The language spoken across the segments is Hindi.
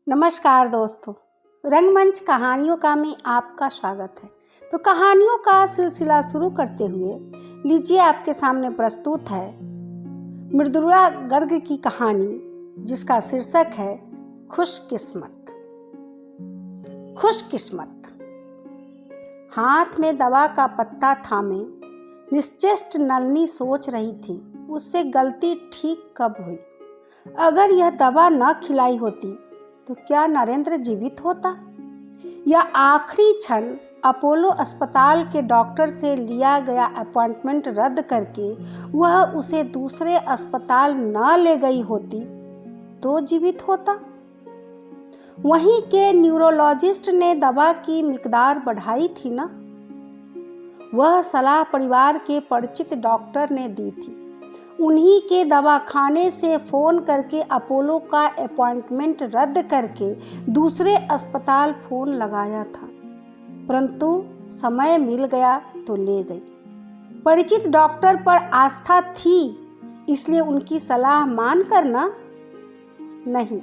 नमस्कार दोस्तों, रंगमंच कहानियों का में आपका स्वागत है। तो कहानियों का सिलसिला शुरू करते हुए लीजिए आपके सामने प्रस्तुत है मृदुला गर्ग की कहानी, जिसका शीर्षक है खुशकिस्मत। खुशकिस्मत। हाथ में दवा का पत्ता थामे निश्चेष्ट नलिनी सोच रही थी, उससे गलती ठीक कब हुई। अगर यह दवा न खिलाई होती तो क्या नरेंद्र जीवित होता? या आखिरी क्षण अपोलो अस्पताल के डॉक्टर से लिया गया अपॉइंटमेंट रद्द करके वह उसे दूसरे अस्पताल न ले गई होती तो जीवित होता? वहीं के न्यूरोलॉजिस्ट ने दवा की मिकदार बढ़ाई थी ना। वह सलाह परिवार के परिचित डॉक्टर ने दी थी। उन्हीं के दवाखाने से फ़ोन करके अपोलो का अपॉइंटमेंट रद्द करके दूसरे अस्पताल फ़ोन लगाया था, परंतु समय मिल गया तो ले गई। परिचित डॉक्टर पर आस्था थी, इसलिए उनकी सलाह मान कर ना? नहीं,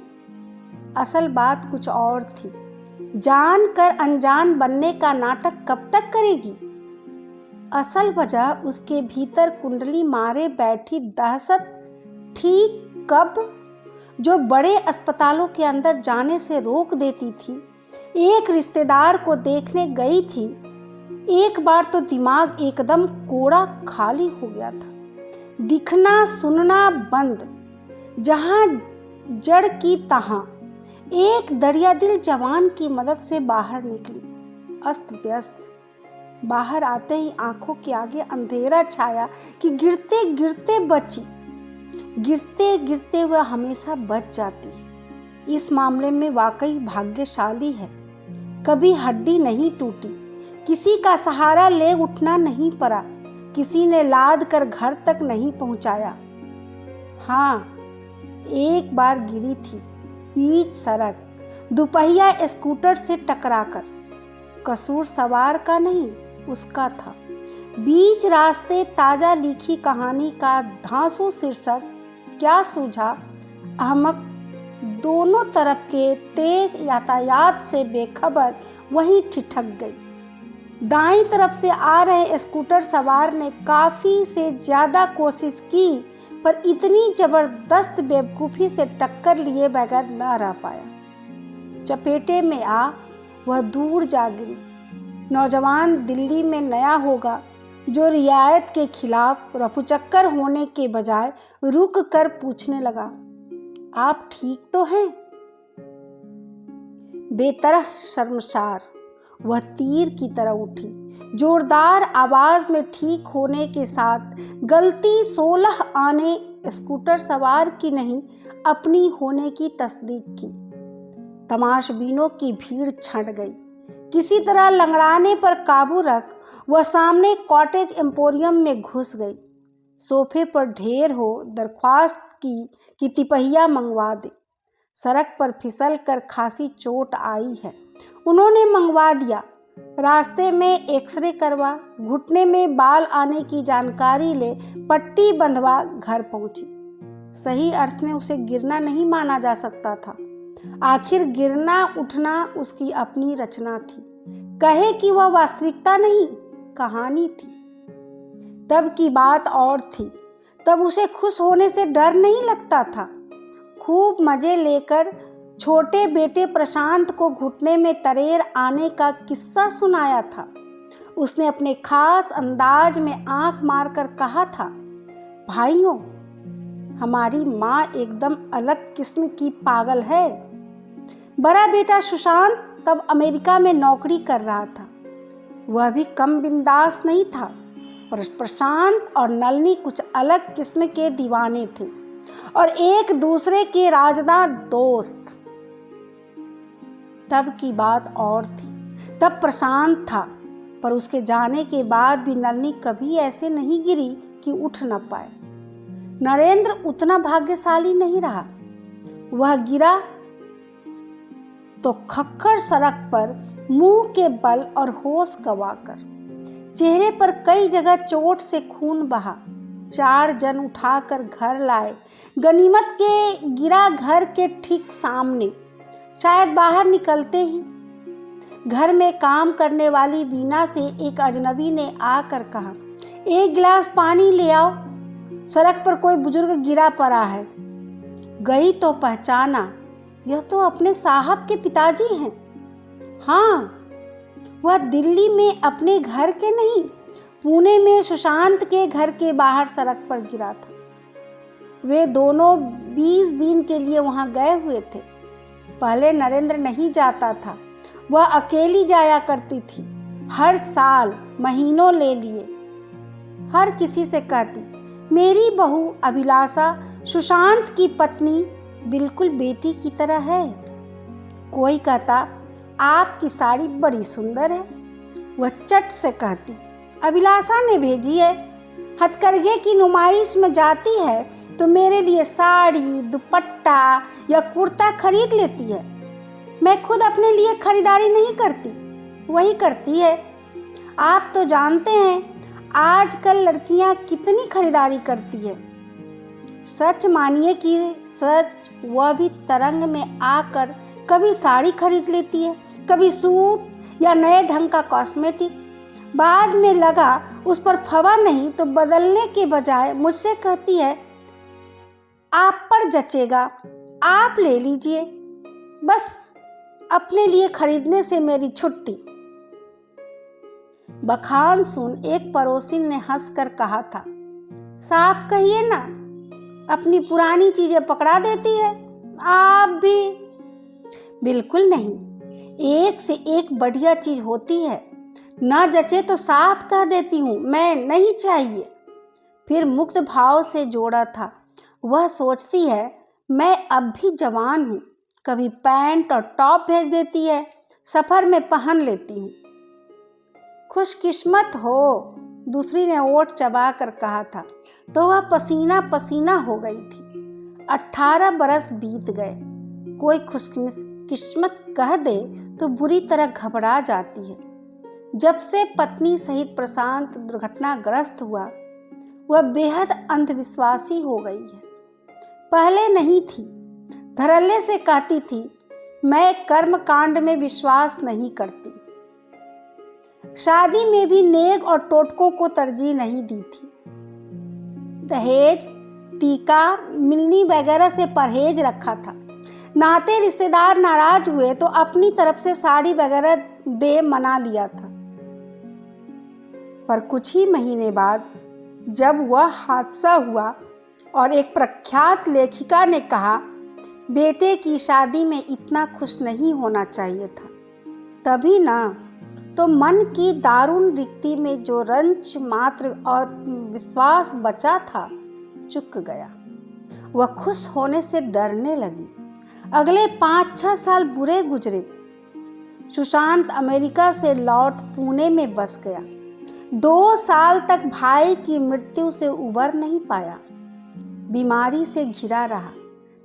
असल बात कुछ और थी। जान कर अनजान बनने का नाटक कब तक करेगी? असल वजह उसके भीतर कुंडली मारे बैठी दहशत ठीक कब, जो बड़े अस्पतालों के अंदर जाने से रोक देती थी। एक रिश्तेदार को देखने गई थी, एक बार तो दिमाग एकदम कोड़ा खाली हो गया था। दिखना सुनना बंद, जहां जड़ की तहां। एक दरियादिल जवान की मदद से बाहर निकली, अस्त व्यस्त। बाहर आते ही आंखों के आगे अंधेरा छाया कि गिरते गिरते बची। गिरते गिरते वह हमेशा बच जाती। इस मामले में वाकई भाग्यशाली है। कभी हड्डी नहीं टूटी, किसी का सहारा ले उठना नहीं पड़ा, किसी ने लाद कर घर तक नहीं पहुंचाया। हाँ, एक बार गिरी थी बीच सड़क, दुपहिया स्कूटर से टकराकर। कसूर सवार का नहीं, उसका था। बीच रास्ते ताजा लिखी कहानी का धांसू शीर्षक क्या सूझा, अहमक दोनों तरफ के तेज यातायात से बेखबर वहीं ठिठक गई। दाईं तरफ से आ रहे स्कूटर सवार ने काफी से ज्यादा कोशिश की, पर इतनी जबरदस्त बेवकूफी से टक्कर लिए बगैर न रह पाया। चपेटे में आ वह दूर जा गिरी। नौजवान दिल्ली में नया होगा, जो रियायत के खिलाफ रफूचक्कर होने के बजाय रुक कर पूछने लगा, आप ठीक तो हैं? बेतरह शर्मसार वह तीर की तरह उठी। जोरदार आवाज में ठीक होने के साथ गलती 16 आने स्कूटर सवार की नहीं, अपनी होने की तस्दीक की। तमाशबीनों की भीड़ छंट गई। किसी तरह लंगड़ाने पर काबू रख वह सामने कॉटेज एम्पोरियम में घुस गई। सोफे पर ढेर हो दरख्वास्त की कि तिपहिया मंगवा दे। सड़क पर फिसल कर खासी चोट आई है, उन्होंने मंगवा दिया। रास्ते में एक्सरे करवा, घुटने में बाल आने की जानकारी ले, पट्टी बंधवा घर पहुंची। सही अर्थ में उसे गिरना नहीं माना जा सकता था। आखिर गिरना उठना उसकी अपनी रचना थी। कहे कि वह वास्तविकता नहीं, कहानी थी। तब की बात और थी। तब उसे खुश होने से डर नहीं लगता था। खूब मजे लेकर छोटे बेटे प्रशांत को घुटने में तरेर आने का किस्सा सुनाया था। उसने अपने खास अंदाज में आंख मारकर कहा था, भाइयों, हमारी माँ एकदम अलग किस्म की पागल है। बड़ा बेटा सुशांत तब अमेरिका में नौकरी कर रहा था। वह भी कम बिंदास नहीं था, पर प्रशांत और नलिनी कुछ अलग किस्म के दीवाने थे और एक दूसरे के राजदार दोस्त। तब की बात और थी। तब प्रशांत था, पर उसके जाने के बाद भी नलिनी कभी ऐसे नहीं गिरी कि उठ न पाए। नरेंद्र उतना भाग्यशाली नहीं रहा। वह गिरा तो खक्खर सड़क पर मुंह के बल और होश गंवाकर। चेहरे पर कई जगह चोट से खून बहा। 4 जन उठाकर घर लाए। गनीमत के गिरा घर के ठीक सामने। शायद बाहर निकलते ही घर में काम करने वाली बीना से एक अजनबी ने आकर कहा, एक गिलास पानी ले आओ, सड़क पर कोई बुजुर्ग गिरा पड़ा है। गई तो पहचाना, यह तो अपने साहब के पिताजी हैं। हाँ, वह दिल्ली में अपने घर के नहीं, पुणे में सुशांत के घर के बाहर सड़क पर गिरा था। वे दोनों 20 दिन के लिए वहां गए हुए थे। पहले नरेंद्र नहीं जाता था, वह अकेली जाया करती थी। हर साल महीनों ले लिए। हर किसी से कहती, मेरी बहू अभिलाषा सुशांत की पत्नी बिल्कुल बेटी की तरह है। कोई कहता, आपकी साड़ी बड़ी सुंदर है। वह चट से कहती, अभिलाषा ने भेजी है। हथकरघे की नुमाइश में जाती है तो मेरे लिए साड़ी, दुपट्टा या कुर्ता खरीद लेती है। मैं खुद अपने लिए खरीदारी नहीं करती, वही करती है। आप तो जानते हैं आजकल लड़कियां कितनी खरीदारी करती है। सच मानिए कि सच वह भी तरंग में आकर कभी साड़ी खरीद लेती है, कभी सूट या नए ढंग का कॉस्मेटिक। बाद में लगा उस पर फवा नहीं तो बदलने के बजाय मुझसे कहती है, आप पर जचेगा, आप ले लीजिए, बस अपने लिए खरीदने से मेरी छुट्टी। बखान सुन एक पड़ोसिन ने हंसकर कहा था, साफ कहिए ना, अपनी पुरानी चीजें पकड़ा देती है आप भी। बिल्कुल नहीं, एक से एक बढ़िया चीज होती है। ना जचे तो साफ कह देती हूँ, मैं नहीं चाहिए। फिर मुक्त भाव से जोड़ा था, वह सोचती है मैं अब भी जवान हूँ। कभी पैंट और टॉप भेज देती है, सफ़र में पहन लेती हूँ। खुशकिस्मत हो, दूसरी ने ओठ चबा कर कहा था, तो वह पसीना पसीना हो गई थी। 18 बरस बीत गए। कोई खुशकिस्मत कह दे तो बुरी तरह घबरा जाती है। जब से पत्नी सहित प्रशांत दुर्घटनाग्रस्त हुआ, वह बेहद अंधविश्वासी हो गई है। पहले नहीं थी, धड़ल्ले से कहती थी, मैं कर्म कांड में विश्वास नहीं करती। शादी में भी नेग और टोटकों को तरजीह नहीं दी थी। दहेज, टीका, मिलनी वगैरह से परहेज रखा था। नाते रिश्तेदार नाराज हुए तो अपनी तरफ से साड़ी वगैरह दे मना लिया था। पर कुछ ही महीने बाद जब वह हादसा हुआ और एक प्रख्यात लेखिका ने कहा, बेटे की शादी में इतना खुश नहीं होना चाहिए था, तभी ना तो मन की दारुण रिक्ति में जो रंच मात्र और विश्वास बचा था चुक गया। वह खुश होने से डरने लगी। अगले 5-6 साल बुरे गुजरे। सुशांत अमेरिका से लौट पुणे में बस गया। 2 साल तक भाई की मृत्यु से उबर नहीं पाया। बीमारी से घिरा रहा।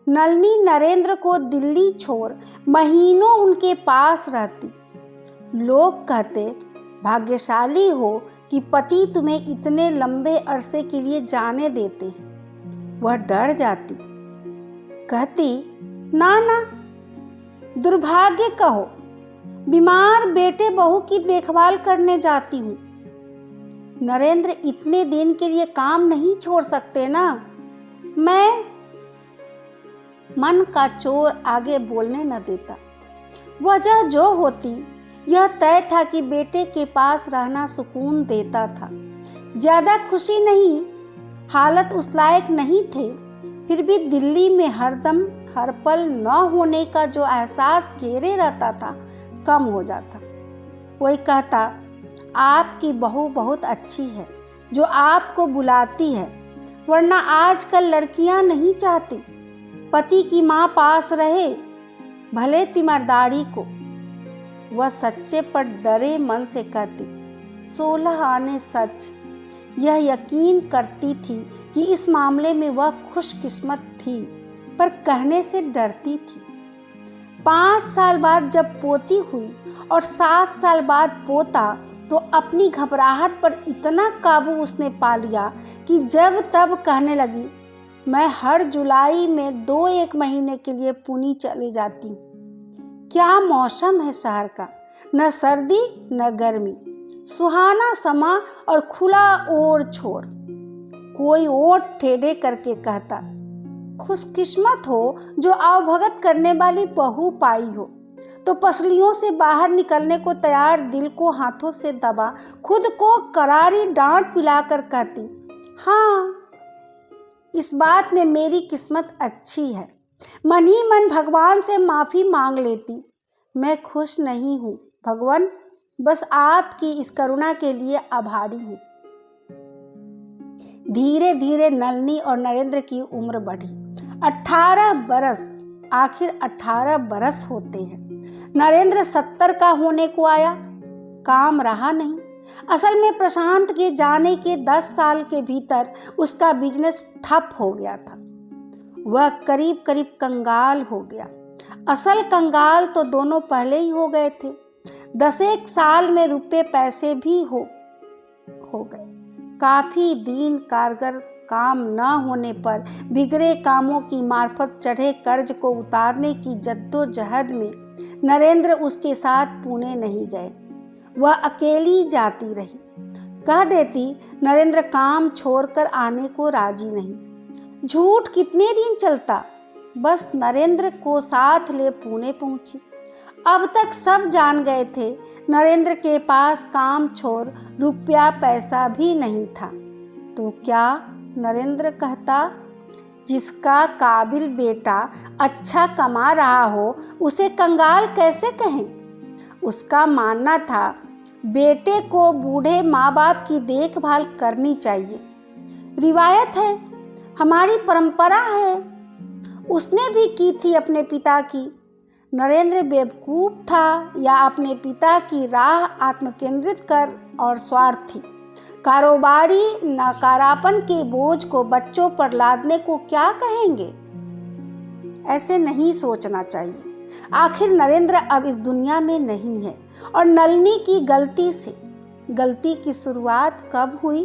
नलिनी नरेंद्र को दिल्ली छोड़ महीनों उनके पास रहती। लोग कहते, भाग्यशाली हो कि पति तुम्हें इतने लंबे अरसे के लिए जाने देते हैं। वह डर जाती, कहती, ना ना, दुर्भाग्य कहो, बीमार बेटे बहू की देखभाल करने जाती हूँ। नरेंद्र इतने दिन के लिए काम नहीं छोड़ सकते ना। मैं मन का चोर आगे बोलने न देता। वजह जो होती, यह तय था कि बेटे के पास रहना सुकून देता था। ज़्यादा खुशी नहीं, हालत उस लायक नहीं थे, फिर भी दिल्ली में हरदम हर पल न होने का जो एहसास घेरे रहता था कम हो जाता। कोई कहता, आपकी बहू बहुत अच्छी है जो आपको बुलाती है, वरना आजकल लड़कियां नहीं चाहती पति की माँ पास रहे, भले तीमारदारी को। वह सच्चे पर डरे मन से कहती, 16 आने सच। यह यकीन करती थी कि इस मामले में वह खुशकिस्मत थी, पर कहने से डरती थी। 5 साल बाद जब पोती हुई और 7 साल बाद पोता, तो अपनी घबराहट पर इतना काबू उसने पा लिया कि जब तब कहने लगी, मैं हर जुलाई में 2-1 महीने के लिए पुणे चली जाती। क्या मौसम है शहर का, न सर्दी न गर्मी, सुहाना समा और खुला ओर छोर। कोई ओठ टेढ़े करके कहता, खुशकिस्मत हो जो आवभगत करने वाली बहू पाई हो। तो पसलियों से बाहर निकलने को तैयार दिल को हाथों से दबा खुद को करारी डांट पिलाकर कहती, हाँ, इस बात में मेरी किस्मत अच्छी है। मन ही मन भगवान से माफ़ी मांग लेती, मैं खुश नहीं हूँ भगवान, बस आपकी इस करुणा के लिए आभारी हूँ। धीरे धीरे नलिनी और नरेंद्र की उम्र बढ़ी। 18 बरस, आखिर 18 बरस होते हैं। नरेंद्र 70 का होने को आया। काम रहा नहीं। असल में प्रशांत के जाने के 10 साल के भीतर उसका बिजनेस ठप हो गया था। वह करीब करीब कंगाल हो गया। असल कंगाल तो दोनों पहले ही हो गए थे। 10 साल में रुपए पैसे भी हो गए। काफी दीन कारगर काम न होने पर बिगड़े कामों की मार्फत चढ़े कर्ज को उतारने की जद्दोजहद में नरेंद्र उसके साथ पुणे नहीं गए। वह अकेली जाती रही। कह देती, नरेंद्र काम छोड़कर आने को राजी नहीं। झूठ कितने दिन चलता। बस नरेंद्र को साथ ले पुणे पहुंची। अब तक सब जान गए थे नरेंद्र के पास काम छोड़ रुपया पैसा भी नहीं था। तो क्या नरेंद्र कहता, जिसका काबिल बेटा अच्छा कमा रहा हो उसे कंगाल कैसे कहें। उसका मानना था बेटे को बूढ़े माँ बाप की देखभाल करनी चाहिए। रिवायत है, हमारी परंपरा है। उसने भी की थी अपने पिता की। नरेंद्र बेवकूफ़ था या अपने पिता की राह आत्मकेंद्रित कर और स्वार्थी। कारोबारी नकारापन के बोझ को बच्चों पर लादने को क्या कहेंगे। ऐसे नहीं सोचना चाहिए। आखिर नरेंद्र अब इस दुनिया में नहीं है और नलिनी की गलती की शुरुआत कब हुई।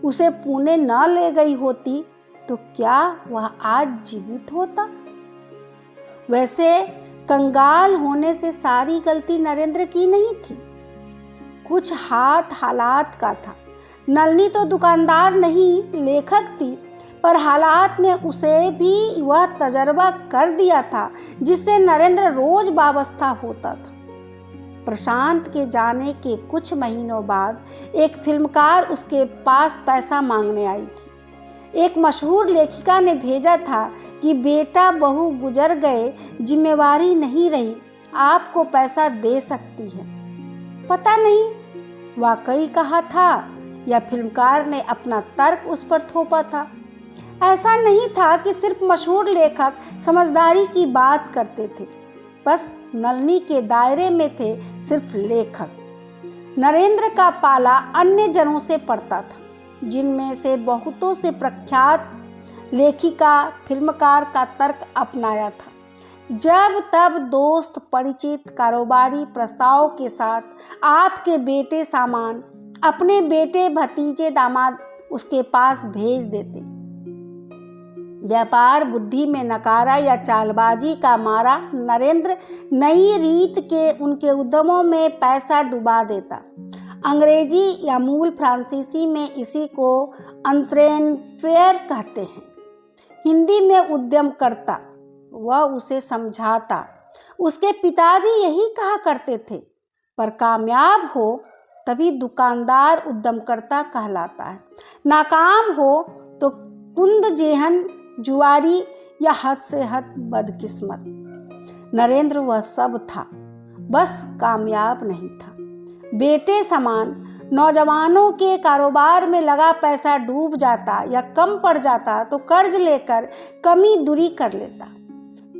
उसे पुणे न ले गई होती तो क्या वह आज जीवित होता। वैसे कंगाल होने से सारी गलती नरेंद्र की नहीं थी। कुछ हालात का था। नलिनी तो दुकानदार नहीं, लेखक थी, पर हालात ने उसे भी वह तजर्बा कर दिया था जिससे नरेंद्र रोज वाबस्ता होता था। प्रशांत के जाने के कुछ महीनों बाद एक फिल्मकार उसके पास पैसा मांगने आई थी। एक मशहूर लेखिका ने भेजा था कि बेटा बहू गुजर गए, जिम्मेवारी नहीं रही, आपको पैसा दे सकती है। पता नहीं वाकई कहा था या फिल्मकार ने अपना तर्क उस पर थोपा था। ऐसा नहीं था कि सिर्फ मशहूर लेखक समझदारी की बात करते थे। बस नलिनी के दायरे में थे सिर्फ लेखक। नरेंद्र का पाला अन्य जनों से पड़ता था, जिनमें से बहुतों से प्रख्यात लेखिका फिल्मकार का तर्क अपनाया था। जब तब दोस्त परिचित कारोबारी प्रस्ताव के साथ आपके बेटे सामान अपने बेटे भतीजे दामाद उसके पास भेज देते। व्यापार बुद्धि में नकारा या चालबाजी का मारा नरेंद्र नई रीत के उनके उद्यमों में पैसा डुबा देता। अंग्रेजी या मूल फ्रांसीसी में इसी को एंट्रेप्रेन्योर कहते हैं। हिंदी में उद्यमकर्ता। वह उसे समझाता। उसके पिता भी यही कहा करते थे। पर कामयाब हो तभी दुकानदार उद्यमकर्ता कहलाता है। नाकाम हो तो कुंद जेहन जुआरी या हद से हद बदकिस्मत। नरेंद्र वह सब था, बस कामयाब नहीं था। बेटे समान नौजवानों के कारोबार में लगा पैसा डूब जाता या कम पड़ जाता तो कर्ज लेकर कमी दूरी कर लेता।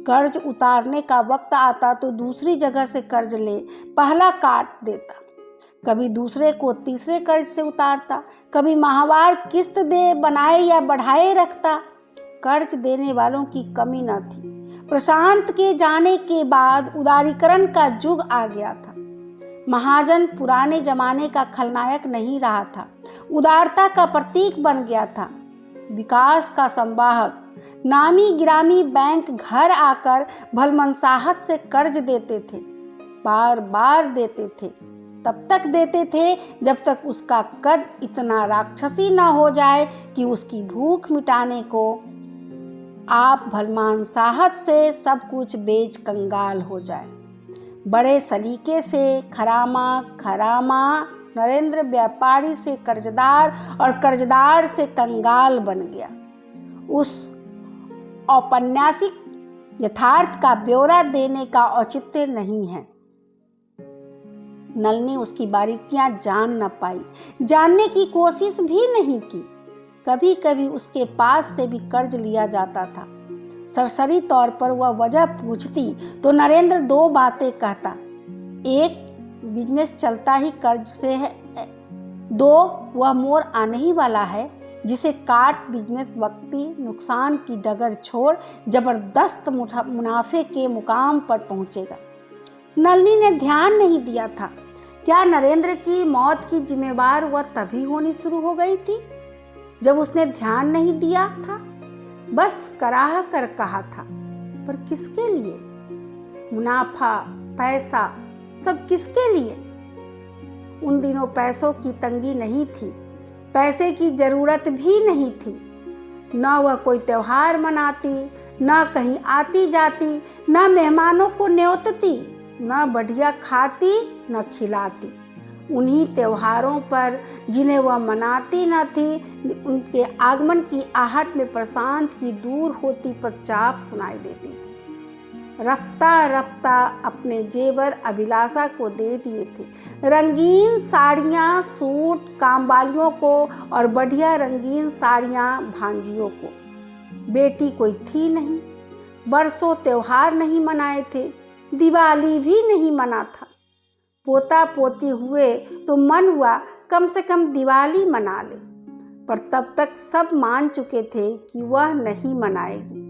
कर्ज उतारने का वक्त आता तो दूसरी जगह से कर्ज ले पहला काट देता। कभी दूसरे को तीसरे कर्ज से उतारता, कभी माहवार किस्त दे बनाए या बढ़ाए रखता। कर्ज देने वालों की कमी न थी। प्रशांत के जाने के बाद उदारीकरण का युग आ गया था। महाजन पुराने जमाने का खलनायक नहीं रहा था, उदारता का प्रतीक बन गया था, विकास का संवाहक। नामी गिरामी बैंक घर आकर भलमनसाहत से कर्ज देते थे, बार बार देते थे। तब तक देते थे जब तक उसका कद इतना राक्षसी न हो जाए कि उसकी भूख मिटाने को आप भलमनसाहत से सब कुछ बेच कंगाल हो जाए। बड़े सलीके से खरामा नरेंद्र व्यापारी से कर्जदार और कर्जदार से कंगाल बन गया। उस औपन्यासिक यथार्थ का ब्यौरा देने का औचित्य नहीं है। नलिनी उसकी बारीकियां जान न पाई, जानने की कोशिश भी नहीं की। कभी कभी उसके पास से भी कर्ज लिया जाता था। सरसरी तौर पर वह वजह पूछती तो नरेंद्र दो बातें कहता। एक, बिजनेस चलता ही कर्ज से है। दो, वह मोड़ आने ही वाला है जिसे काट बिजनेस वक्ती नुकसान की डगर छोड़ जबरदस्त मुनाफे के मुकाम पर पहुंचेगा। नलिनी ने ध्यान नहीं दिया था। क्या नरेंद्र की मौत की जिम्मेवार वह तभी होनी शुरू हो गई थी जब उसने ध्यान नहीं दिया था? बस कराह कर कहा था, पर किसके लिए? मुनाफा, पैसा, सब किसके लिए? उन दिनों पैसों की तंगी नहीं थी, पैसे की जरूरत भी नहीं थी। न वह कोई त्योहार मनाती, न कहीं आती जाती, न मेहमानों को न्योतती, न बढ़िया खाती न खिलाती। उन्हीं त्योहारों पर जिन्हें वह मनाती न थी, उनके आगमन की आहट में प्रशांत की दूर होती पदचाप सुनाई देती थी। रफ्ता रफ्ता अपने जेवर अभिलाषा को दे दिए थे। रंगीन साड़ियाँ सूट कामवालियों को और बढ़िया रंगीन साड़ियाँ भांजियों को। बेटी कोई थी नहीं, बरसों त्योहार नहीं मनाए थे, दिवाली भी नहीं मना था। पोता पोती हुए तो मन हुआ कम से कम दिवाली मना ले, पर तब तक सब मान चुके थे कि वह नहीं मनाएगी।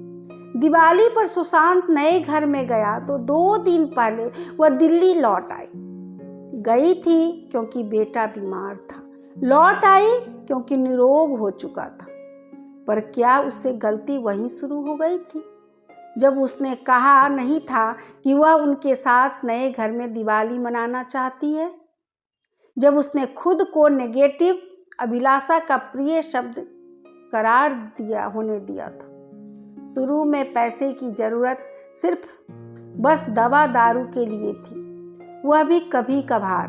दिवाली पर सुशांत नए घर में गया तो 2 दिन पहले वह दिल्ली लौट आई। गई थी क्योंकि बेटा बीमार था, लौट आई क्योंकि निरोग हो चुका था। पर क्या उससे गलती वहीं शुरू हो गई थी जब उसने कहा नहीं था कि वह उनके साथ नए घर में दिवाली मनाना चाहती है? जब उसने खुद को नेगेटिव अभिलाषा का प्रिय शब्द करार होने दिया था। शुरू में पैसे की जरूरत सिर्फ बस दवा दारू के लिए थी, वह भी कभी कभार।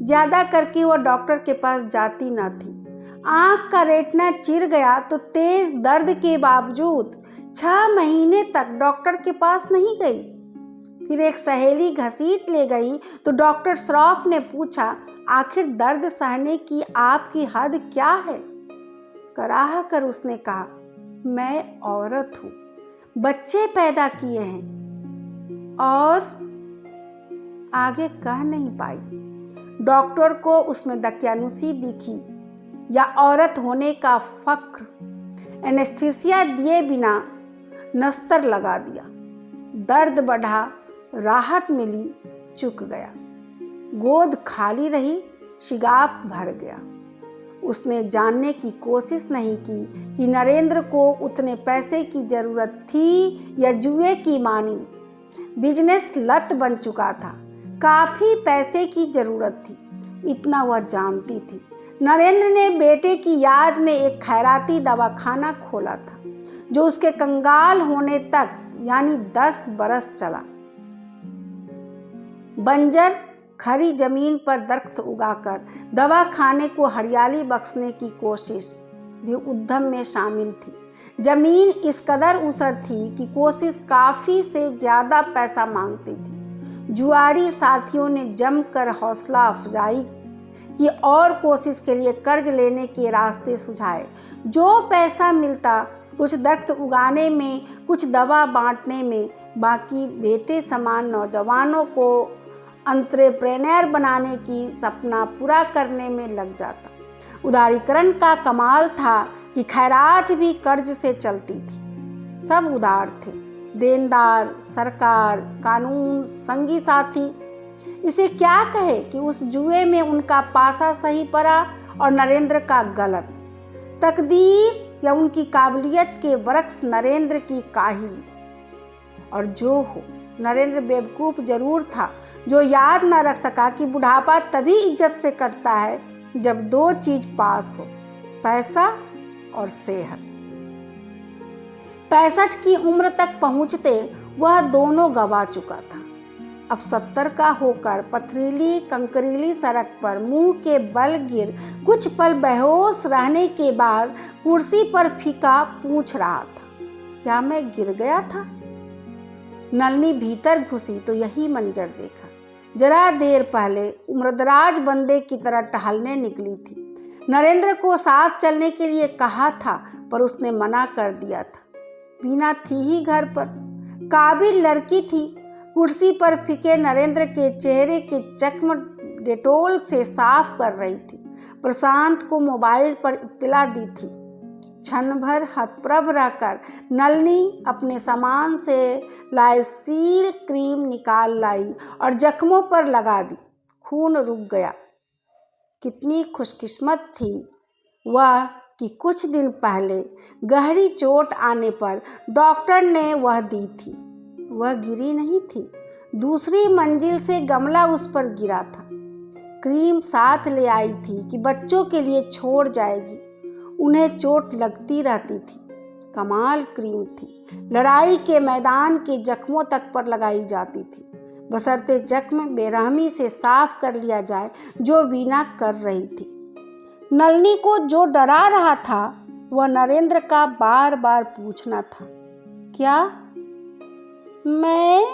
ज़्यादा करके वह डॉक्टर के पास जाती न थी। आँख का रेटिना चिर गया तो तेज दर्द के बावजूद 6 महीने तक डॉक्टर के पास नहीं गई। फिर एक सहेली घसीट ले गई तो डॉक्टर श्रॉफ ने पूछा, आखिर दर्द सहने की आपकी हद क्या है? कराह कर उसने कहा, मैं औरत हूँ, बच्चे पैदा किए हैं। और आगे कह नहीं पाई। डॉक्टर को उसमें दकियानुसी दिखी या औरत होने का फख्र। एनेस्थीसिया दिए बिना नस्तर लगा दिया। दर्द बढ़ा, राहत मिली, चुक गया। गोद खाली रही, शिगाफ भर गया। उसने जानने की कोशिश नहीं की कि नरेंद्र को उतने पैसे की जरूरत थी या जुए की मानी। बिजनेस लत बन चुका था, काफ़ी पैसे की जरूरत थी, इतना वह जानती थी। नरेंद्र ने बेटे की याद में एक खैराती दवाखाना खोला था जो उसके कंगाल होने तक यानी 10 बरस चला। बंजर खरी जमीन पर दरख्त उगाकर दवा खाने को हरियाली बख्शने की कोशिश भी उद्यम में शामिल थी। जमीन इस कदर ऊसर थी कि कोशिश काफ़ी से ज़्यादा पैसा मांगती थी। जुआरी साथियों ने जमकर हौसला अफजाई की और कोशिश के लिए कर्ज लेने के रास्ते सुझाए। जो पैसा मिलता कुछ दरख्त उगाने में, कुछ दवा बांटने में, बाकी बेटे समान नौजवानों को एंट्रेप्रेन्योर बनाने की सपना पूरा करने में लग जाता। उदारीकरण का कमाल था कि खैरात भी कर्ज से चलती थी। सब उदार थे, देनदार, सरकार, कानून, संगी साथी। इसे क्या कहे कि उस जुए में उनका पासा सही पड़ा और नरेंद्र का गलत। तकदीर या उनकी काबिलियत के बरक्स नरेंद्र की काहिली। और जो हो, नरेंद्र बेवकूफ़ जरूर था जो याद न रख सका कि बुढ़ापा तभी इज्जत से कटता है जब दो चीज पास हो, पैसा और सेहत। 65 की उम्र तक पहुंचते वह दोनों गवा चुका था। अब 70 का होकर पथरीली कंकरीली सड़क पर मुंह के बल गिर कुछ पल बेहोश रहने के बाद कुर्सी पर फीका पूछ रहा था, क्या मैं गिर गया था? नलिनी भीतर घुसी तो यही मंजर देखा। जरा देर पहले उम्रदराज बंदे की तरह टहलने निकली थी। नरेंद्र को साथ चलने के लिए कहा था पर उसने मना कर दिया था। बीना थी ही घर पर, काबिल लड़की थी। कुर्सी पर फीके नरेंद्र के चेहरे के जख्म डेटोल से साफ कर रही थी। प्रशांत को मोबाइल पर इत्तला दी थी। क्षण भर हतप्रभ रहकर नलिनी अपने सामान से लाइसील क्रीम निकाल लाई और जख्मों पर लगा दी। खून रुक गया। कितनी खुशकिस्मत थी वह कि कुछ दिन पहले गहरी चोट आने पर डॉक्टर ने वह दी थी। वह गिरी नहीं थी, दूसरी मंजिल से गमला उस पर गिरा था। क्रीम साथ ले आई थी कि बच्चों के लिए छोड़ जाएगी। उन्हें चोट लगती रहती थी। कमाल क्रीम थी। लड़ाई के मैदान के जख्मों तक पर लगाई जाती थी, बशर्ते जख्म बेरहमी से साफ कर लिया जाए, जो वीना कर रही थी। नलिनी को जो डरा रहा था वह नरेंद्र का बार बार पूछना था, क्या मैं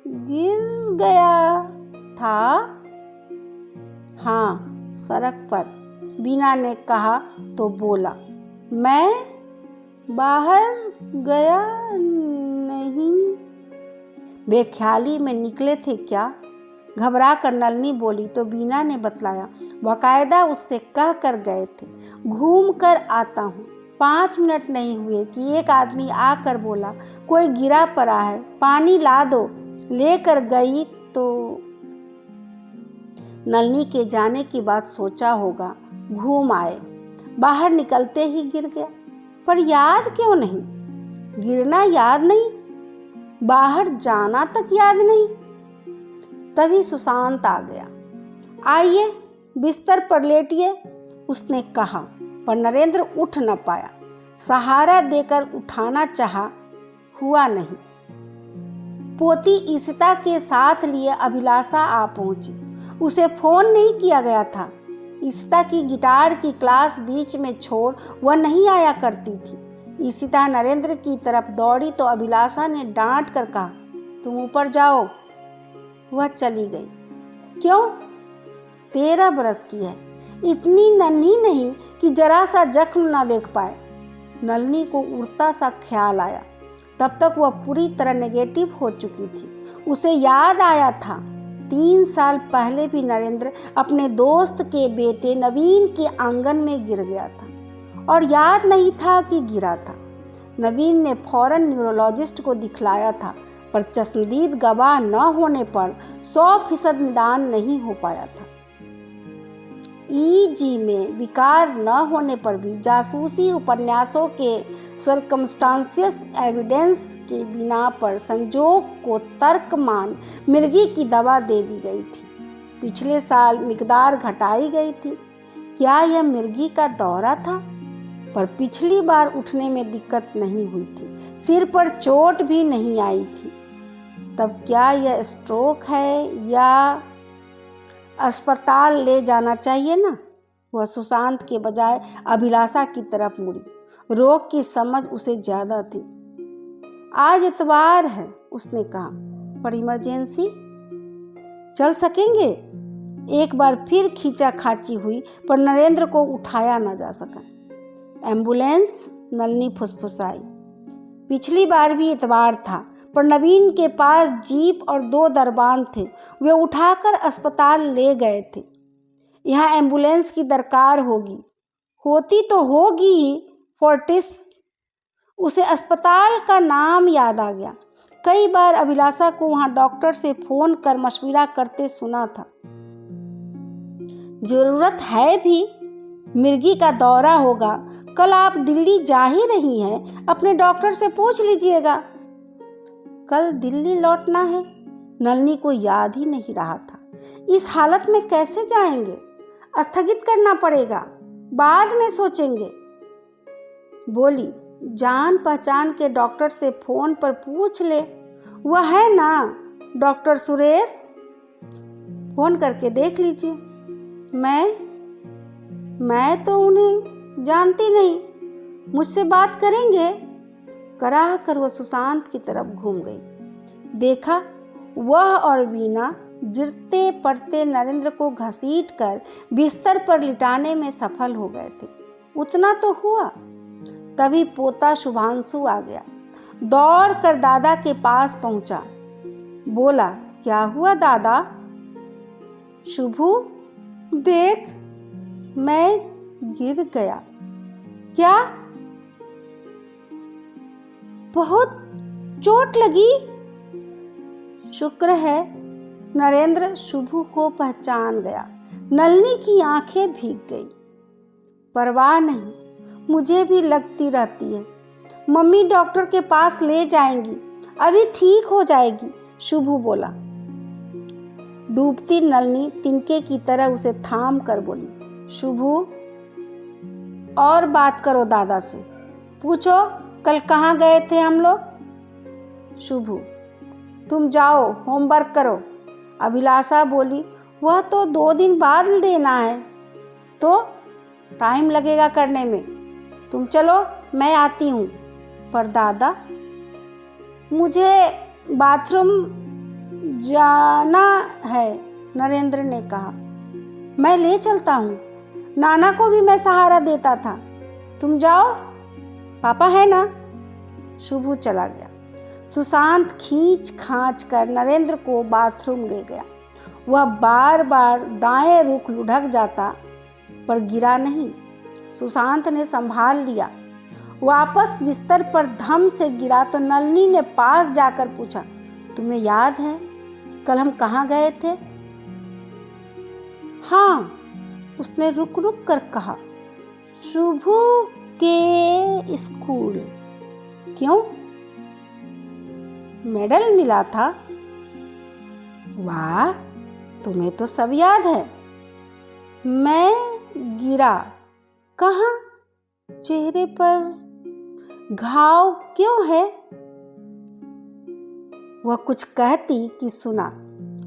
गिर गया था? हाँ, सड़क पर, वीना ने कहा तो बोला, मैं बाहर गया नहीं। बेख्याली में निकले थे क्या? घबरा कर नलिनी बोली तो वीना ने बतलाया, बाकायदा उससे कह कर गए थे, घूम कर आता हूँ। 5 मिनट नहीं हुए कि एक आदमी आकर बोला, कोई गिरा पड़ा है, पानी ला दो। लेकर गई तो नलिनी के जाने की बात सोचा होगा, घूम आए, बाहर निकलते ही गिर गया। पर याद क्यों नहीं? गिरना याद नहीं, बाहर जाना तक याद नहीं। तभी सुशांत आ गया। आइए बिस्तर पर लेटिए, उसने कहा, पर नरेंद्र उठ न पाया। सहारा देकर उठाना चाहा, हुआ नहीं। पोती ईशिता के साथ लिए अभिलाषा आ पहुंची। उसे फोन नहीं किया गया था। ईशिता की गिटार की क्लास बीच में छोड़ वह नहीं आया करती थी। ईशिता नरेंद्र की तरफ दौड़ी तो अभिलाषा ने डांट कर कहा, तुम ऊपर जाओ। वह चली गई। क्यों? 13 बरस की है, इतनी नन्ही नहीं कि जरा सा जख्म न देख पाए। नलिनी को उड़ता सा ख्याल आया। तब तक वह पूरी तरह नेगेटिव हो चुकी थी। उसे याद आया था 3 साल पहले भी नरेंद्र अपने दोस्त के बेटे नवीन के आंगन में गिर गया था और याद नहीं था कि गिरा था। नवीन ने फौरन न्यूरोलॉजिस्ट को दिखलाया था, पर चश्मदीद गवाह न होने पर 100% निदान नहीं हो पाया था। ईजी में विकार न होने पर भी जासूसी उपन्यासों के सर्कमस्टांसियस एविडेंस के बिना पर संजोग को तर्क मान मिर्गी की दवा दे दी गई थी। पिछले साल मिकदार घटाई गई थी। क्या यह मिर्गी का दौरा था? पर पिछली बार उठने में दिक्कत नहीं हुई थी, सिर पर चोट भी नहीं आई थी। तब क्या यह स्ट्रोक है या अस्पताल ले जाना चाहिए ना? वह सुशांत के बजाय अभिलाषा की तरफ मुड़ी। रोग की समझ उसे ज्यादा थी। आज इतवार है, उसने कहा, पर इमरजेंसी चल सकेंगे? एक बार फिर खींचा खाची हुई, पर नरेंद्र को उठाया न जा सका। एम्बुलेंस? नलिनी फुसफुसाई। पिछली बार भी इतवार था, पर नवीन के पास जीप और 2 दरबान थे। वे उठाकर अस्पताल ले गए थे। यहाँ एम्बुलेंस की दरकार होगी, होती तो होगी ही। फोर्टिस। उसे अस्पताल का नाम याद आ गया। कई बार अभिलाषा को वहाँ डॉक्टर से फोन कर मशविरा करते सुना था। जरूरत है भी, मिर्गी का दौरा होगा, कल आप दिल्ली जा ही रही हैं, अपने डॉक्टर से पूछ लीजिएगा। कल दिल्ली लौटना है? नलिनी को याद ही नहीं रहा था। इस हालत में कैसे जाएंगे? स्थगित करना पड़ेगा, बाद में सोचेंगे। बोली, जान पहचान के डॉक्टर से फोन पर पूछ ले, वह है ना डॉक्टर सुरेश, फोन करके देख लीजिए। मैं तो उन्हें जानती नहीं, मुझसे बात करेंगे? कराह कर वह सुशांत की तरफ घूम गई। देखा, वह और वीना गिरते पड़ते नरेंद्र को घसीट कर बिस्तर पर लिटाने में सफल हो गए थे। उतना तो हुआ, तभी पोता शुभांशु आ गया। दौड़ कर दादा के पास पहुंचा। बोला, क्या हुआ दादा? शुभू, देख, मैं गिर गया। क्या? बहुत चोट लगी? शुक्र है नरेंद्र शुभू को पहचान गया। नलिनी की आंखें भीग गई। परवाह नहीं, मुझे भी लगती रहती है। मम्मी डॉक्टर के पास ले जाएंगी, अभी ठीक हो जाएगी, शुभू बोला। डूबती नलिनी तिनके की तरह उसे थाम कर बोली, शुभू, और बात करो दादा से, पूछो कल कहाँ गए थे हम लोग। शुभू, तुम जाओ, होमवर्क करो। अभिलाषा बोली, वह तो 2 दिन बाद देना है, तो टाइम लगेगा करने में। तुम चलो, मैं आती हूँ। पर दादा, मुझे बाथरूम जाना है, नरेंद्र ने कहा। मैं ले चलता हूँ, नाना को भी मैं सहारा देता था। तुम जाओ, पापा है ना। शुभू चला गया। सुशांत खींच खांच कर नरेंद्र को बाथरूम ले गया। वह बार बार दाएं रुख लुढ़क जाता, पर गिरा नहीं। सुशांत ने संभाल लिया। वापस बिस्तर पर धम से गिरा तो नलिनी ने पास जाकर पूछा, तुम्हें याद है कल हम कहाँ गए थे? हाँ, उसने रुक रुक कर कहा, शुभू के स्कूल। क्यों? मेडल मिला था। वाह, तुम्हें तो सब याद है। मैं गिरा। कहाँ? चेहरे पर घाव क्यों है? वह कुछ कहती कि सुना।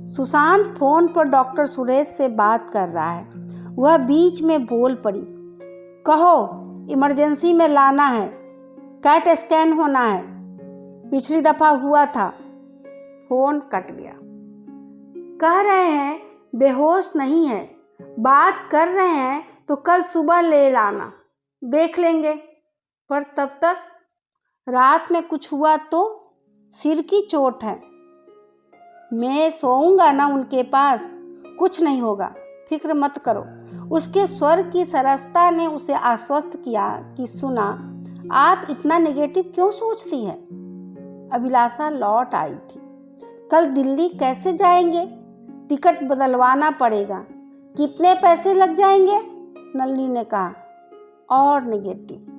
सुशांत फोन पर डॉक्टर सुरेश से बात कर रहा है। वह बीच में बोल पड़ी, कहो इमरजेंसी में लाना है, कैट स्कैन होना है, पिछली दफा हुआ था। फोन कट गया। कह रहे हैं बेहोश नहीं है, बात कर रहे हैं तो कल सुबह ले लाना, देख लेंगे। पर तब तक रात में कुछ हुआ तो? सिर की चोट है। मैं सोऊंगा ना उनके पास, कुछ नहीं होगा, फिक्र मत करो। उसके स्वर की सरसता ने उसे आश्वस्त किया कि सुना, आप इतना नेगेटिव क्यों सोचती हैं? अभिलाषा लौट आई थी। कल दिल्ली कैसे जाएंगे? टिकट बदलवाना पड़ेगा। कितने पैसे लग जाएंगे? नलिनी ने कहा। और नेगेटिव।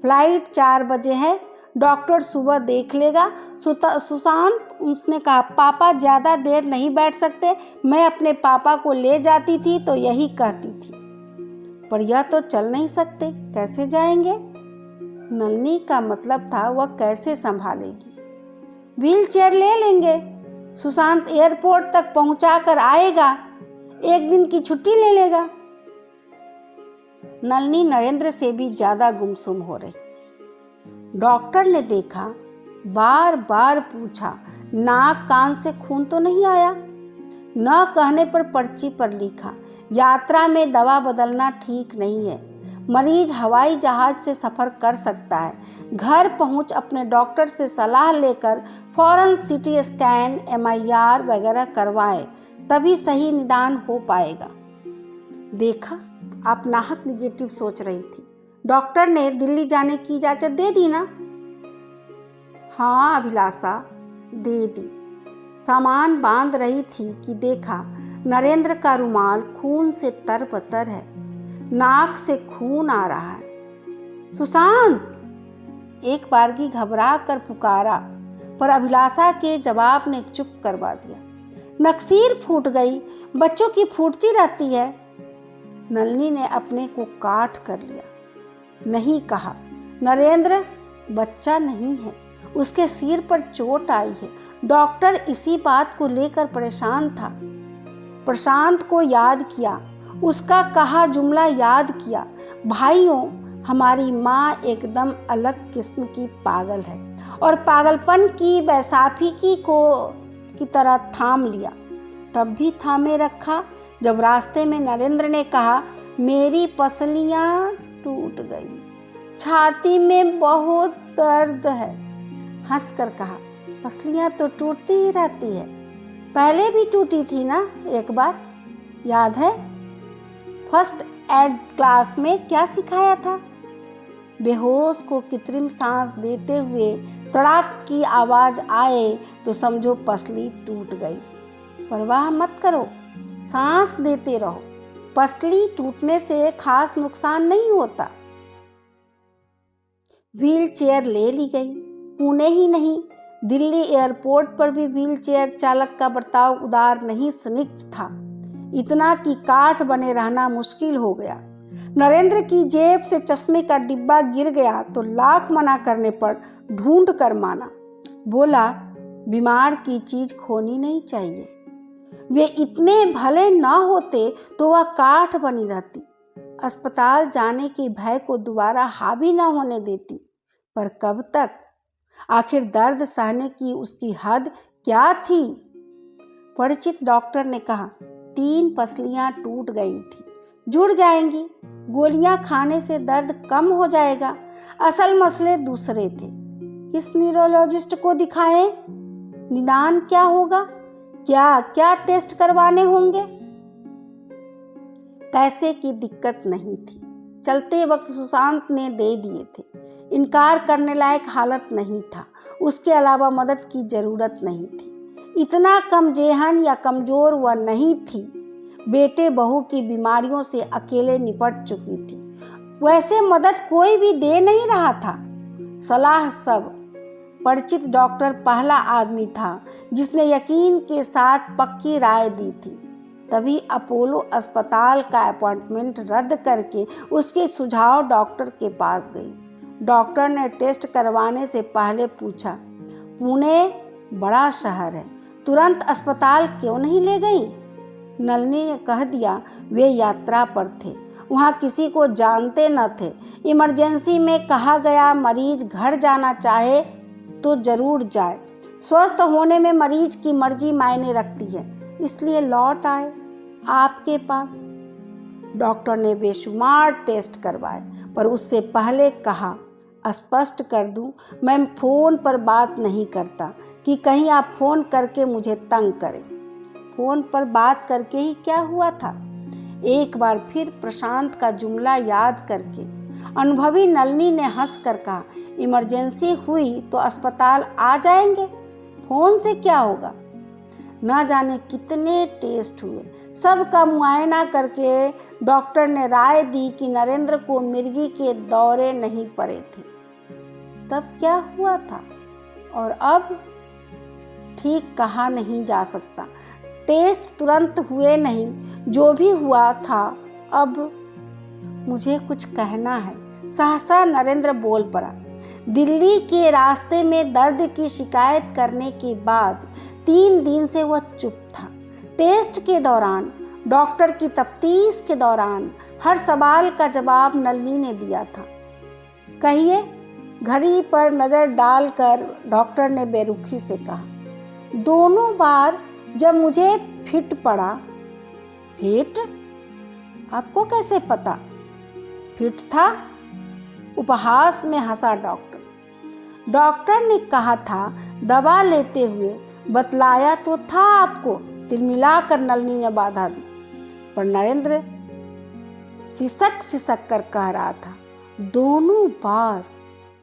फ्लाइट 4 बजे है, डॉक्टर सुबह देख लेगा। सुशांत, उसने कहा, पापा ज़्यादा देर नहीं बैठ सकते। मैं अपने पापा को ले जाती थी तो यही कहती थी, पर यह तो चल नहीं सकते, कैसे जाएंगे? नलिनी का मतलब था वह कैसे संभालेगी। व्हील चेयर ले लेंगे, सुशांत एयरपोर्ट तक पहुंचा कर आएगा, 1 दिन की छुट्टी ले लेगा। नलिनी नरेंद्र से भी ज़्यादा गुमसुम हो रही। डॉक्टर ने देखा, बार बार पूछा, नाक कान से खून तो नहीं आया? न कहने पर पर्ची पर लिखा, यात्रा में दवा बदलना ठीक नहीं है। मरीज हवाई जहाज से सफ़र कर सकता है। घर पहुंच अपने डॉक्टर से सलाह लेकर फौरन सीटी स्कैन, MIR वगैरह करवाएं, तभी सही निदान हो पाएगा। देखा, आप नाहक निगेटिव सोच रही थी। डॉक्टर ने दिल्ली जाने की इजाज़त दे दी ना? हाँ अभिलाषा, दे दी। सामान बांध रही थी कि देखा, नरेंद्र का रुमाल खून से तरबतर है, नाक से खून आ रहा है। सुशांत, एक बारगी घबरा कर पुकारा, पर अभिलाषा के जवाब ने चुप करवा दिया। नक्सीर फूट गई, बच्चों की फूटती रहती है। नलिनी ने अपने को काट कर लिया। नहीं कहा, नरेंद्र बच्चा नहीं है, उसके सिर पर चोट आई है। डॉक्टर इसी बात को लेकर परेशान था। प्रशांत को याद किया, उसका कहा जुमला याद किया, भाइयों हमारी माँ एकदम अलग किस्म की पागल है, और पागलपन की बैसाखी की तरह थाम लिया। तब भी थामे रखा जब रास्ते में नरेंद्र ने कहा, मेरी पसलियाँ टूट गई, छाती में बहुत दर्द है। हंसकर कहा, पसलियाँ तो टूटती ही रहती है, पहले भी टूटी थी ना एक बार, याद है? फर्स्ट एड क्लास में क्या सिखाया था? बेहोश को कृत्रिम सांस देते हुए तड़ाक की आवाज़ आए तो समझो पसली टूट गई। परवाह मत करो, सांस देते रहो, पसली टूटने से खास नुकसान नहीं होता। व्हील चेयर ले ली गई। पुणे ही नहीं, दिल्ली एयरपोर्ट पर भी व्हील चेयर चालक का बर्ताव उदार नहीं, स्निग्ध था। इतना कि काठ बने रहना मुश्किल हो गया। नरेंद्र की जेब से चश्मे का डिब्बा गिर गया तो लाख मना करने पर ढूंढ कर माना। बोला, बीमार की चीज खोनी नहीं चाहिए। वे इतने भले ना होते तो वह काठ बनी रहती, अस्पताल जाने के भय को दोबारा हावी न होने देती। पर कब तक? आखिर दर्द सहने की उसकी हद क्या थी? परिचित डॉक्टर ने कहा, 3 पसलियां टूट गई थी, जुड़ जाएंगी, गोलियां खाने से दर्द कम हो जाएगा। असल मसले दूसरे थे। किस न्यूरोलॉजिस्ट को दिखाएं? निदान क्या होगा? क्या क्या टेस्ट करवाने होंगे? पैसे की दिक्कत नहीं थी, चलते वक्त सुशांत ने दे दिए थे। इनकार करने लायक हालत नहीं था, उसके अलावा मदद की जरूरत नहीं थी। इतना कमजेहन या कमजोर वह नहीं थी। बेटे बहू की बीमारियों से अकेले निपट चुकी थी। वैसे मदद कोई भी दे नहीं रहा था, सलाह सब। परिचित डॉक्टर पहला आदमी था जिसने यकीन के साथ पक्की राय दी थी। तभी अपोलो अस्पताल का अपॉइंटमेंट रद्द करके उसके सुझाव डॉक्टर के पास गई। डॉक्टर ने टेस्ट करवाने से पहले पूछा, पुणे बड़ा शहर है, तुरंत अस्पताल क्यों नहीं ले गई? नलिनी ने कह दिया, वे यात्रा पर थे, वहाँ किसी को जानते न थे। इमरजेंसी में कहा गया मरीज घर जाना चाहे तो जरूर जाए। स्वस्थ होने में मरीज की मर्जी मायने रखती है, इसलिए लौट आए आपके पास। डॉक्टर ने बेशुमार टेस्ट करवाए, पर उससे पहले कहा, स्पष्ट कर दूं, मैं फ़ोन पर बात नहीं करता कि कहीं आप फ़ोन करके मुझे तंग करें। फ़ोन पर बात करके ही क्या हुआ था? एक बार फिर प्रशांत का जुमला याद करके अनुभवी नलिनी ने हंसकर कहा, इमरजेंसी हुई तो अस्पताल आ जाएंगे, फ़ोन से क्या होगा? न जाने कितने टेस्ट हुए, सबका मुआयना करके डॉक्टर ने राय दी कि नरेंद्र को मिर्गी के दौरे नहीं पड़े थे। तब क्या हुआ था और अब ठीक कहा नहीं जा सकता। टेस्ट तुरंत हुए नहीं, जो भी हुआ था। अब मुझे कुछ कहना है, सहसा नरेंद्र बोल पड़ा। दिल्ली के रास्ते में दर्द की शिकायत करने के बाद 3 दिन से वह चुप था। टेस्ट के दौरान, डॉक्टर की तफ्तीश के दौरान हर सवाल का जवाब नलिनी ने दिया था। कहिए, घड़ी पर नज़र डालकर डॉक्टर ने बेरुखी से कहा, दोनों बार जब मुझे फिट पड़ा। फिट? आपको कैसे पता? फिट था, उपहास में हंसा डॉक्टर। डॉक्टर ने कहा था, दवा लेते हुए बतलाया तो था आपको, तिलमिलाकर नलिनी ने बाधा दी। पर नरेंद्र सिसक कर कह रहा था, दोनों बार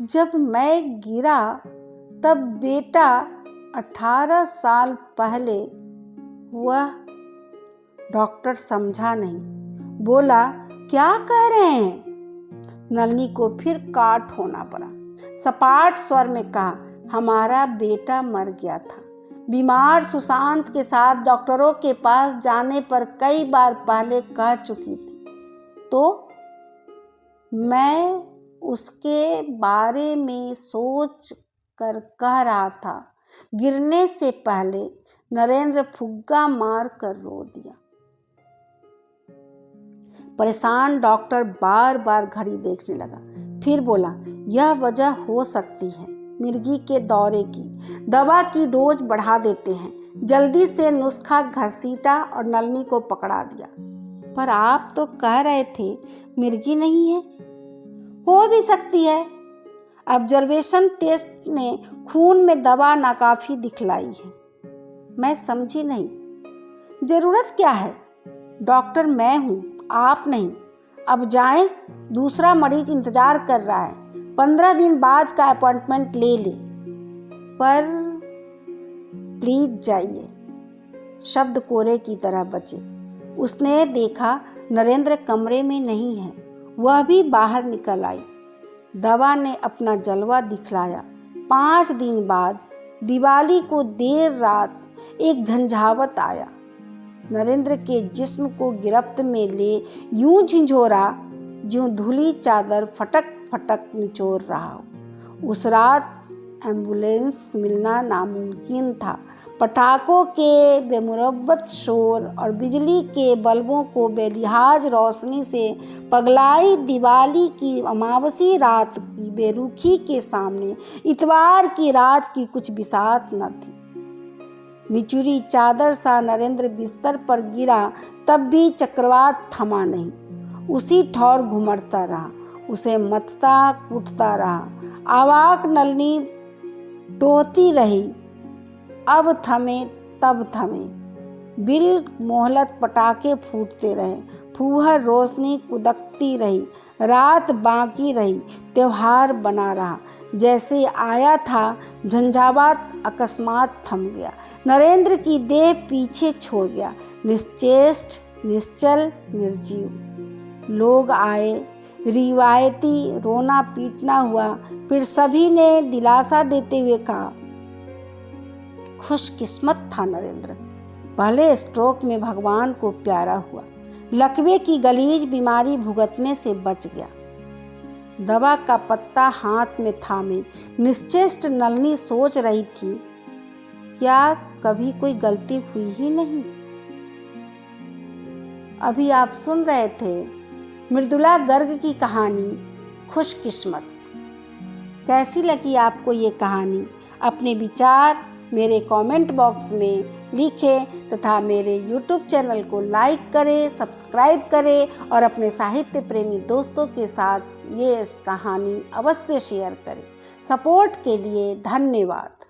जब मैं गिरा तब बेटा 18 साल पहले हुआ। डॉक्टर समझा नहीं, बोला, क्या कह रहे हैं? नलिनी को फिर काट होना पड़ा। सपाट स्वर में कहा, हमारा बेटा मर गया था। बीमार सुशांत के साथ डॉक्टरों के पास जाने पर कई बार पहले कह चुकी थी, तो मैं उसके बारे में सोच कर कह रहा था। गिरने से पहले नरेंद्र फुग्गा मार कर रो दिया। परेशान डॉक्टर बार बार घड़ी देखने लगा, फिर बोला, यह वजह हो सकती है मिर्गी के दौरे की। दवा की डोज बढ़ा देते हैं। जल्दी से नुस्खा घसीटा और नलिनी को पकड़ा दिया। पर आप तो कह रहे थे मिर्गी नहीं है। हो भी सकती है। ऑब्जर्वेशन टेस्ट ने खून में दवा नाकाफी दिखलाई है। मैं समझी नहीं। जरूरत क्या है? डॉक्टर मैं हूँ, आप नहीं। अब जाएं, दूसरा मरीज इंतजार कर रहा है। 15 दिन बाद का अपॉइंटमेंट ले ले। पर प्लीज जाइए। शब्द कोरे की तरह बचे। उसने देखा नरेंद्र कमरे में नहीं है। वह भी बाहर निकल आई। दवा ने अपना जलवा दिखलाया। 5 दिन बाद दिवाली को देर रात एक झंझावत आया। नरेंद्र के जिस्म को गिरफ्त में ले यूं झिंझोरा ज्यों धुली चादर फटक फटक निचोड़ रहा हो। उस रात एम्बुलेंस मिलना नामुमकिन था। पटाखों के बेमुरब्बत शोर और बिजली के बल्बों को बेलिहाज रोशनी से पगलाई दिवाली की अमावसी रात की बेरुखी के सामने इतवार की रात की कुछ बिसात न थी। मिचुरी चादर सा नरेंद्र बिस्तर पर गिरा, तब भी चक्रवात थमा नहीं। उसी ठौर घुमड़ता रहा, उसे मतता कूटता रहा। आवाक नलिनी टोहती रही, अब थमे तब थमे। बिल मोहलत पटाखे फूटते रहे। फूहर रोशनी कुदकती रही। रात बाकी रही। त्योहार बना रहा। जैसे आया था झंझावात अकस्मात थम गया। नरेंद्र की देह पीछे छोड़ गया, निश्चेष्ट, निश्चल, निर्जीव। लोग आए, रिवायती रोना पीटना हुआ। फिर सभी ने दिलासा देते हुए कहा, खुशकिस्मत था नरेंद्र। पहले स्ट्रोक में भगवान को प्यारा हुआ। लकवे की गलीज बीमारी भुगतने से बच गया। दवा का पत्ता हाथ में थामे निश्चेष्ट नलिनी सोच रही थी, क्या कभी कोई गलती हुई ही नहीं? अभी आप सुन रहे थे मृदुला गर्ग की कहानी खुशकिस्मत। कैसी लगी आपको ये कहानी? अपने विचार मेरे कमेंट बॉक्स में लिखें तथा मेरे YouTube चैनल को लाइक करें, सब्सक्राइब करें और अपने साहित्य प्रेमी दोस्तों के साथ ये कहानी अवश्य शेयर करें। सपोर्ट के लिए धन्यवाद।